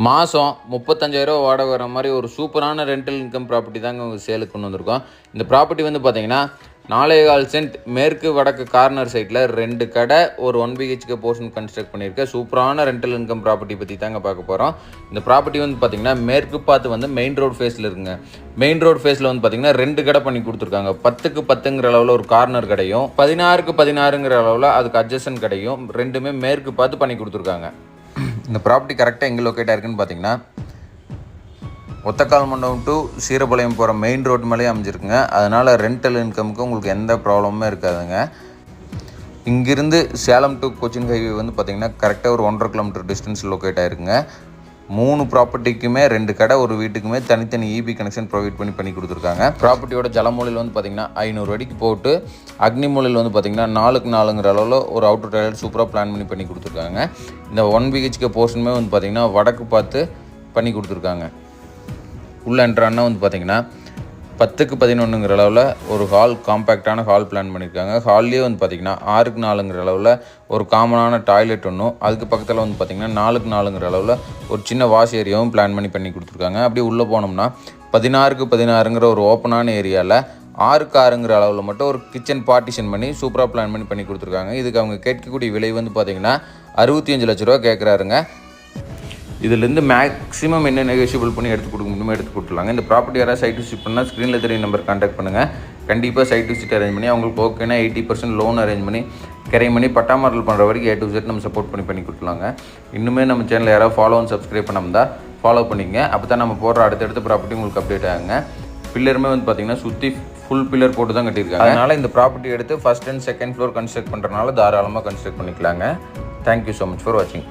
மாதம் 35,000 வாடகை வர மாதிரி ஒரு சூப்பரான ரெண்டல் இன்கம் ப்ராப்பர்ட்டி தாங்க உங்கள் சேலுக்கு கொண்டு வந்திருக்கோம். இந்த ப்ராப்பர்ட்டி வந்து பார்த்தீங்கன்னா 4.25 சென்ட் மேற்கு வடக்கு கார்னர் சைட்டில் 2 கடை ஒரு 1 BHK போர்ஷன் கன்ஸ்ட்ரக்ட் பண்ணியிருக்க சூப்பரான ரெண்டல் இன்கம் ப்ராப்பர்ட்டி பற்றி தாங்க பார்க்க போகிறோம். இந்த ப்ராப்பர்ட்டி வந்து பார்த்தீங்கன்னா மேற்கு பார்த்து வந்து மெயின் ரோடு ஃபேஸில் இருக்குங்க. மெயின் ரோடு ஃபேஸில் வந்து பார்த்தீங்கன்னா 2 கடை பண்ணி கொடுத்துருக்காங்க. 10க்கு 10ங்கிற அளவில் ஒரு கார்னர் கடையும் 16க்கு 16ங்கிற அளவில் அதுக்கு அட்ஜஸ்டன் கடையும் ரெண்டுமே மேற்கு பார்த்து பண்ணி கொடுத்துருக்காங்க. இந்த ப்ராப்பர்ட்டி கரெக்டாக எங்கே லொக்கேட்டாக இருக்குன்னு பார்த்தீங்கன்னா ஒத்தக்கால் மண்டபம் டு சீரபாளையம் போகிற மெயின் ரோட் மேலேயே அமைஞ்சிருக்குங்க. அதனால் ரெண்டல் இன்கமுக்கு உங்களுக்கு எந்த ப்ராப்ளமுமே இருக்காதுங்க. இங்கிருந்து சேலம் டு கொச்சின் ஹைவே வந்து பார்த்திங்கன்னா கரெக்டாக ஒரு 1.5 கிலோமீட்டர் டிஸ்டன்ஸ் லொக்கேட் ஆகிருக்குங்க. 3 ப்ராப்பர்ட்டிக்குமே 2 கடை ஒரு வீட்டுக்குமே தனித்தனி இபி கனெக்ஷன் ப்ரொவைட் பண்ணி கொடுத்துருக்காங்க. ப்ராப்பர்ட்டியோட ஜலமூலையில் வந்து பார்த்திங்கன்னா 500 அடிக்கு போட்டு அக்னி மூலையில் வந்து பார்த்திங்கன்னா 4க்கு 4ங்கிற அளவில் ஒரு அவுட்டர் டாய்லெட் சூப்பராக பிளான் பண்ணி கொடுத்துருக்காங்க. இந்த 1 BHK போர்ஷனுமே வந்து பார்த்திங்கன்னா வடக்கு பார்த்து பண்ணி கொடுத்துருக்காங்க. உள்ள என்ட்ரானா வந்து பார்த்திங்கன்னா 10க்கு 11ங்கிற அளவில் ஒரு ஹால் காம்பேக்டான ஹால் பிளான் பண்ணியிருக்காங்க. ஹால்லேயே வந்து பார்த்திங்கன்னா 6க்கு 4ங்கிற அளவில் ஒரு காமனான டாய்லெட் ஒன்றும், அதுக்கு பக்கத்தில் வந்து பார்த்திங்கன்னா 4க்கு 4ங்கிற அளவில் ஒரு சின்ன வாஷ் ஏரியாவும் பிளான் பண்ணி கொடுத்துருக்காங்க. அப்படியே உள்ளே போனோம்னா 16க்கு 16ங்கிற ஒரு ஓப்பனான ஏரியாவில் 6க்கு 6ங்கிற அளவில் மட்டும் ஒரு கிச்சன் பார்ட்டிஷன் பண்ணி சூப்பராக பிளான் பண்ணி கொடுத்துருக்காங்க. இதுக்கு அவங்க கேட்கக்கூடிய விலை வந்து பார்த்திங்கன்னா 65 லட்ச ரூபா கேட்குறாருங்க. இதுலேருந்து மேக்ஸிமம் என்ன நெகோஷியபிள் பண்ணி எடுத்து கொடுக்க முடியுமோ எடுத்து கொடுத்துலாங்க. இந்த ப்ராப்பர்ட்டி யாராவது சைட் விசிட் பண்ணால் ஸ்க்ரீனில் தெரிய நம்பர் கான்டாக்ட் பண்ணுங்கள். கண்டிப்பாக சைட் விசிட் அரேஞ்ச் பண்ணி அவங்களுக்கு ஓகேனா 80% லோன் அரேஞ்ச் பண்ணி கரையும் பண்ணி பட்டா மாடல் பண்ணுற வரைக்கும் A to Z நம்ம சப்போர்ட் பண்ணி கொடுத்துலாங்க. இன்னுமே நம்ம சேனலில் யாராவது ஃபாலோ அண்ட் சப்ஸ்கிரைப் பண்ணாமல் ஃபாலோ பண்ணிங்க. அப்போ தான் நம்ம போடுற அடுத்தடுத்த ப்ராப்பர்ட்டி உங்களுக்கு அப்டேட் ஆகுங்க. பில்லருமே வந்து பார்த்திங்கன்னா சுற்றி ஃபுல் பில்லர் போட்டு தான் கட்டியிருக்காங்க. அதனால் இந்த ப்ராப்பர்ட்டி எடுத்து first and second floor construct பண்ணுறதுனால தாராளமாக கன்ஸ்ட்ரக்ட் பண்ணிக்கலாங்க. தேங்க்யூ ஸோ மச் ஃபார் வாட்சிங்.